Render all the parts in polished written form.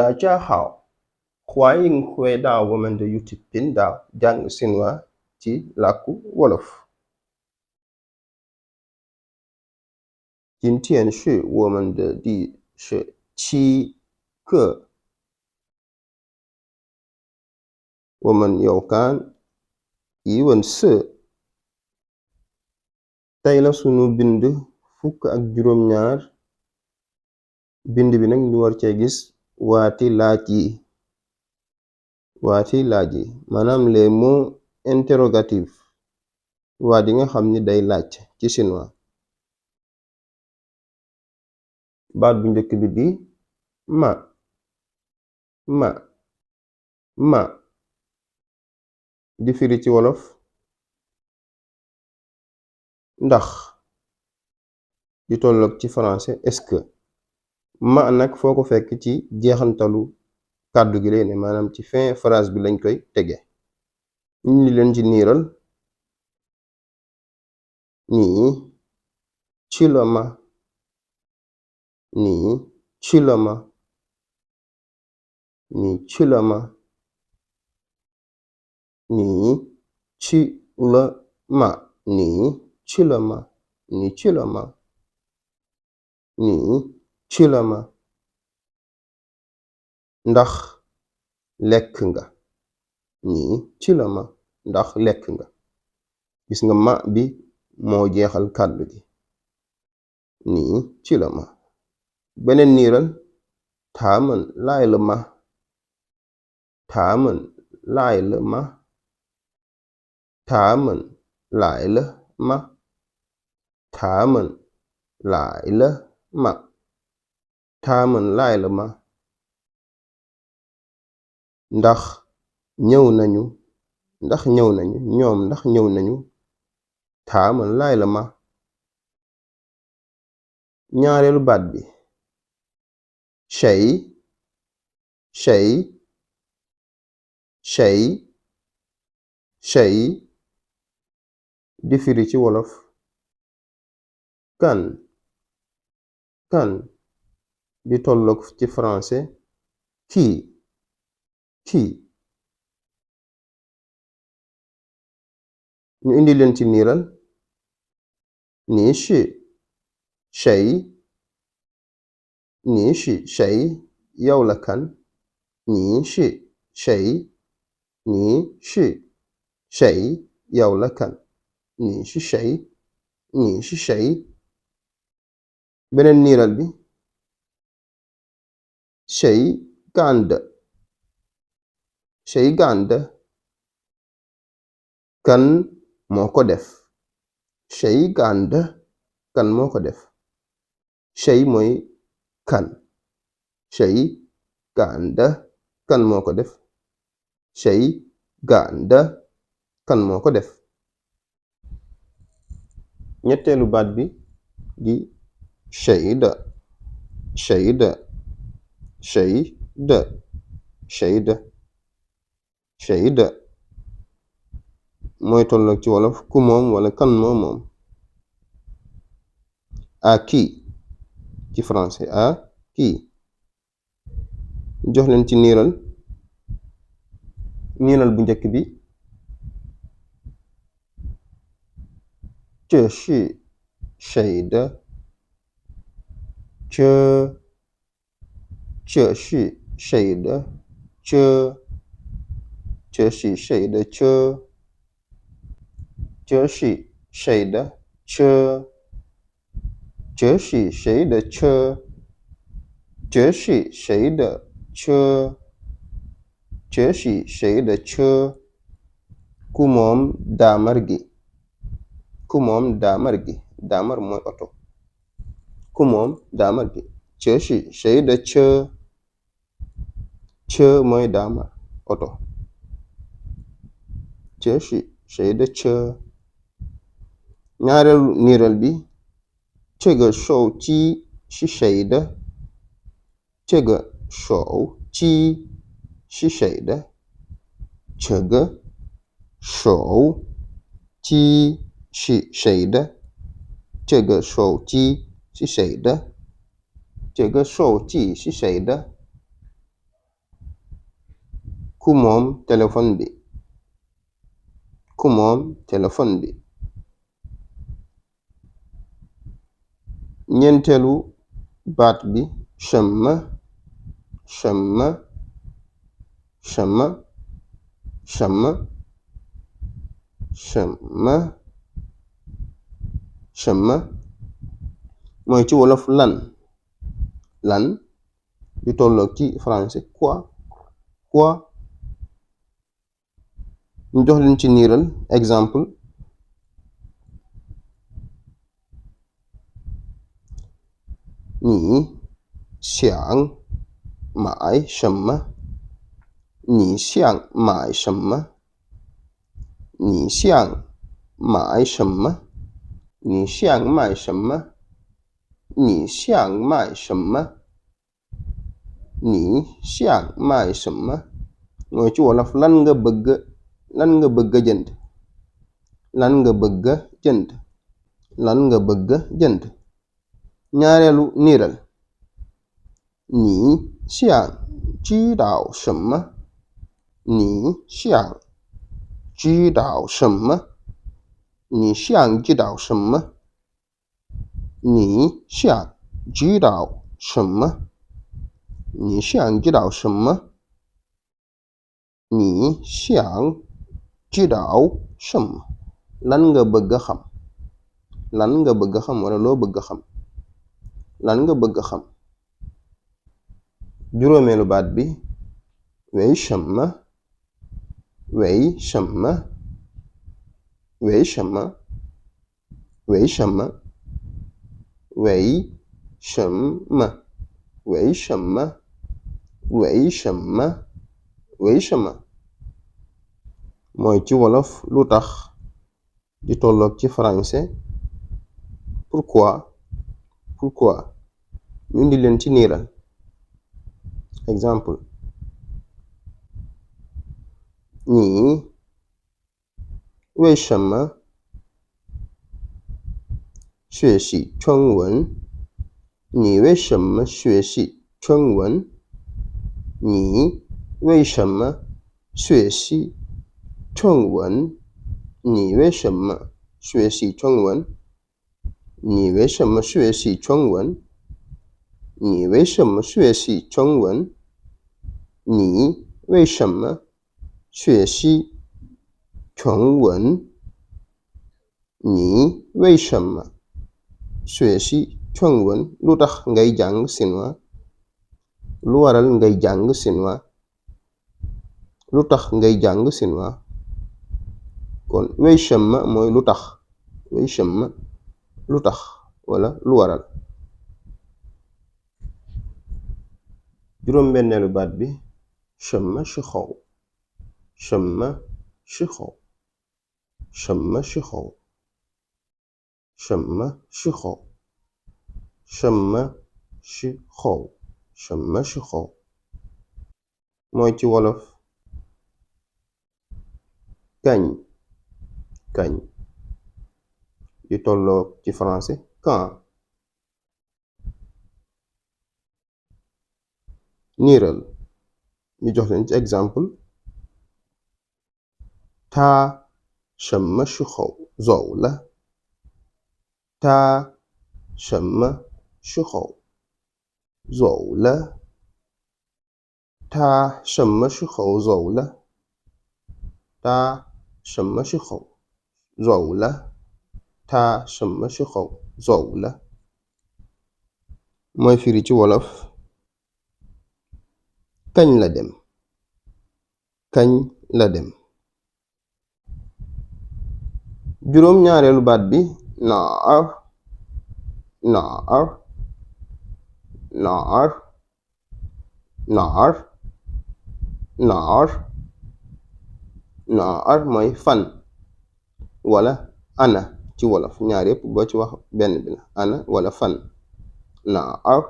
大家好，欢迎回到我们的 YouTube 频道讲新话及làkku Wolof。今天是我们的第17课，我们要看疑问4。tey la sunu bind fukk ak juróom-ñaar, bind bi nag ñu war cee gis waati laaj yi maanaam les mots interrogatifs, waat yi nga xam ni day laaj ci chinois. baat bu njëkk bi di ma di firi ci wolof ndax, di tolloog ci français est-ce que. ma nag foo ko fekk ci jeexantalu kàddu gi lay ne, maanaam ci fin phrase bi lañ koy tege. ñu leen ci niiral nii ci la ma, nii ci la ma, nii ci la ma, nii ci la ma, nii ci la ma, nii ci la ma, nii ci la ma. ndax lekk nga, nii ci la ma, ndax lekk nga. gis nga ma bi moo jeexal kàddu gi, nii ci la ma. beneen niiral taaman laay la ma, taaman laay la ma, taaman laay la ma, taaman laay la ma, taaman laay la ma. ndax ñëw nañu, ndax ñëw nañu, ñoom ndax ñëw nañu, taaman laay la ma. ñaareelu baat bi shay, shay, shay, shay di firi ci wolof kan, kan di tolloog ci français kii, kii. ñu indi leen ci niiral nii shi, shay, nii shi, shay yow la kan, nii shi, shay, nii shi, shay yow la kan, nii shi, shay, nii shi, shay. beneen niiral bi shay gànd, shay gànd kan moo ko def, shay gànd kan moo ko def. shay mooy kan, shay gànd kan moo ko def, shay gànd kan moo ko def. ñetteelu baat bi di shayda, shayda, shayda, shayda, shayda mooy tolloog ci wolof ku moom wala kan moo moom. à qui ci français, à qui. jox leen ci niiral bu njëkk bi这是谁的，这是谁的，这是谁的车，这是谁的车，这是谁的车，这是谁的车，这是谁的车。ku moom daamar gi, ku moom daamar gi, daamar mooy oto. ku moom daamar gi. 这是谁的车，车mooy daamar oto. 这是谁的车。ñaareelu niiral bi 这个手机是谁的，这个手机是谁的，这个手机是谁的，这个手机是谁的，这个手机是谁的。ku moom téléphone bi, ku moom téléphone bi. ñeenteelu baat bi chemin, chemin, chemin, chemin, chemin, chemin mooy ci wolof lan, lan di tolloog ci français quoi, quoi. ñu jox leen ci niiral exemple: 你想买什么？你想买什么？你想买什么？你想买什么？你想买什么？你想买什么？mooy ci wolof lan nga bëgg, lan nga bëgg jënd, lan nga bëgg jënd, lan nga bëgg jënd. ñaareelu niiral: 你想知道什么？你想知道什么？你想知道什么？你想知道什么？你想知道什么？你想知道什么？lan nga bëgg xam, lan nga bëgg xam wala loo bëgg xam, lan nga bëgg xam. juróomeelu baat bi 为什么？为什么？为什么？为什么？为什么？为什么？为什么？为什么？mooy ci wolof lu tax di tolloog ci français pourquoi, pourquoi. ñu indi leen ci niiral exemple: 你为什么学习中文？你为什么学习中文？你为什么学习中文？你为什么学习中文？你为什么学习中文？你为什么学习中文？你为什么学习中文？你为什么学习中文？lu tax ngay jàng chinois? lu waral ngay jàng chinois? lu tax ngay jàng chinois? kon 为什么mooy lu tax, 为什么lu tax wala lu waral. juróom-benneelu baat bi 什么时候，什么时候，什么时候，什么时候，什么时候，什么时候mooy ci wolof kañ, kañ di tolloog ci français quand. niiral ñu jox leen ci exemple: 他什么时候走了？他什么时候走了？他什么时候走了？他什么时候走了？他什么时候走了？mooy firi ci wolof kañ la dem, kañ la dem. juróom-ñaareelu baat bi naar, naar, naar, naar, naar, naar mooy fan wala ana ci wolof, ñaar yépp boo ci wax benn bi la, ana wala fan. naar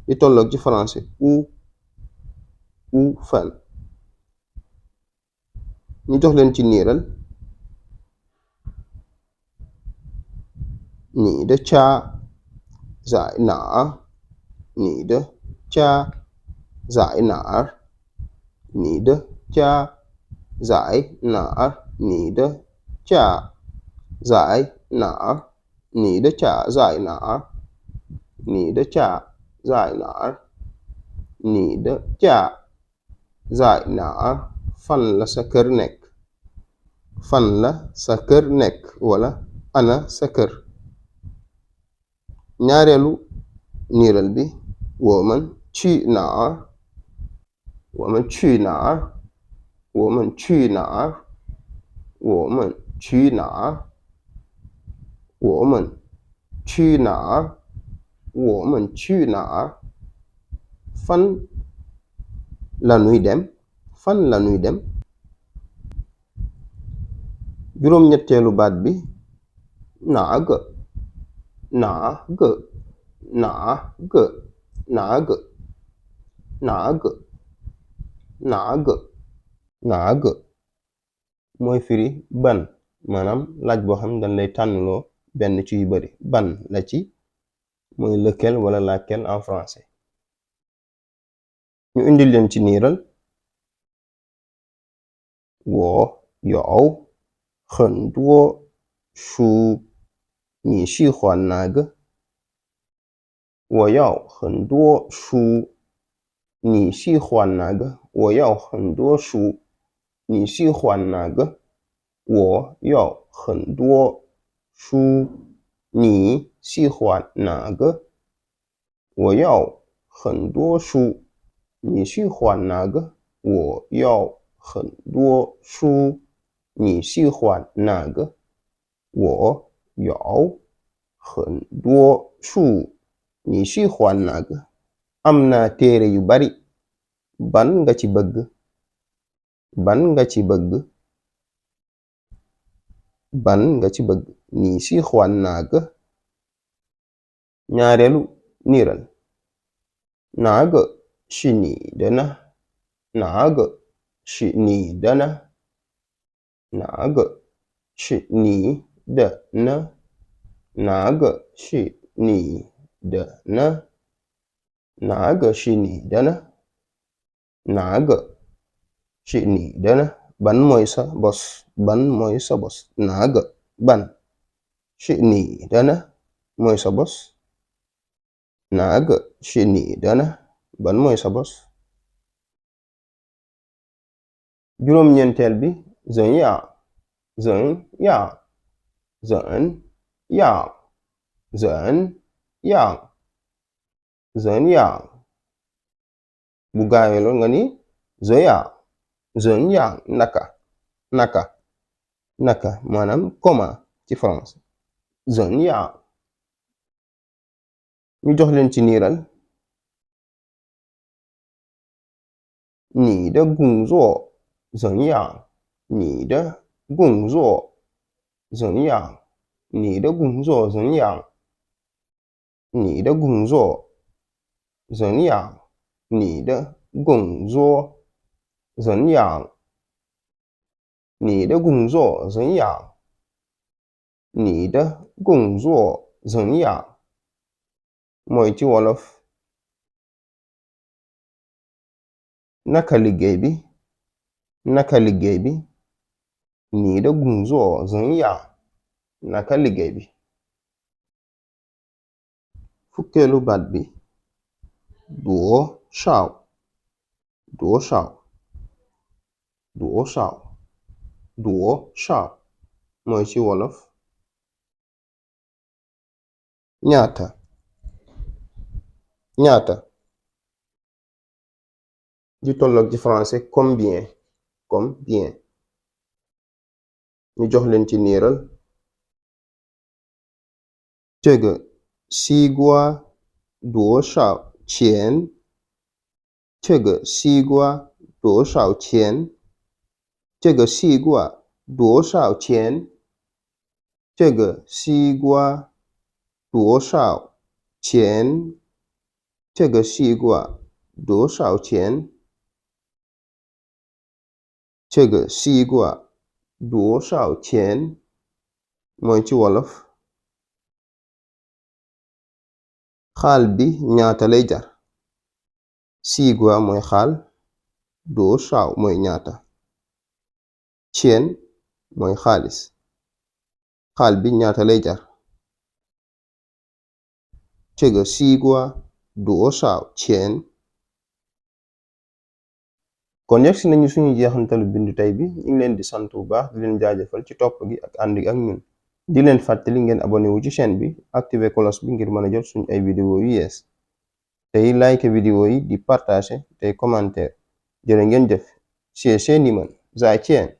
di tolloog ci français u fan. ñu jox leen ci niiral: 你的家在哪儿？你的家在哪儿？你的 cha, giải, nã, nieder, cha, giải, nã, nieder, cha, giải, nã, nieder, cha, giải, nã, nieder, cha, giải, nã. Fan la sa kër nekk? Fan la sa kër nekk wala ana sa kër. ñaareelu niiral bi woman去哪儿我们去哪儿我们去哪儿我们去哪儿我们去哪儿我们去哪儿 fan la nuy dem fan la nuy dem. juróom-ñetteelu baat bi naag naag naag naag naag naag naag mooy firi ban maanaam laaj boo xam ne dañ lay tànnloo benn ci yu bari ban la ci mooy lequel wala laquelle en français. ñu indil leen ci niiral woo yow很多书你喜欢哪个我要很多书你喜欢哪个我要很多书你喜欢哪个我要很多书你喜欢哪个我要很多书你喜欢哪个我要很多书你喜欢哪个我要很多书你喜欢哪个am naa téere yu bari ban nga ci bëgg ban nga ci bëgg ban nga ci bëgg ni喜欢哪个ñaareelu niiral哪个是你的呢哪个是你的呢哪个是你的呢哪个是你的呢哪个是你的呢哪个是你的呢ban mooy sa bos ban mooy sa bos哪个ban是你的呢mooy sa bos哪个是你的呢ban mooy sa bos. juróom-ñeenteel bi zën yaa zën yaa zën yaa zën yaa zën yaa bu gaawee lool nga ni zën yaa zën yaa naka naka naka maanaam comment ci français zën yaa. ñu jox leen ci niiral你的工作怎样你的工作怎样你的工作怎样你的工作怎样你的工作怎样你的工作怎样你的工作怎样mooy ci wolof naka liggéey bi naka liggéey bi你的工作怎样naka liggéey bi. fukkeelu baat bi duo shaaw duo shaaw duo shaaw duo shaaw mooy ci wolof ñaata ñaata di tolloog ci français combien combien. ñu jox leen ci niiral 这个西瓜多少钱这个西瓜多少钱这个西瓜多少钱这个西瓜多少钱这个西瓜多少钱这个西瓜多少钱mooy ci wolof xaal bi ñaata lay jar siigwa mooy xaal 多少mooy ñaata. Chien mooy xaalis. xaal bi ñaata lay jar. 这个西瓜多少钱. kon yegsi nañu suñu jeexantalu bindu tey bi ñu ngi leen di sant bu baax di leen jaajëfal ci topp gi ak ànd gi ak ñun di leen fàttali ngeen abonné wu ci chaîne bi activer cloche bi ngir mën a jot suñu ay vidéo yu yees tey like vidéo yi di partager tey commentaire jërë ngeen jëf. 谢谢你们，再见。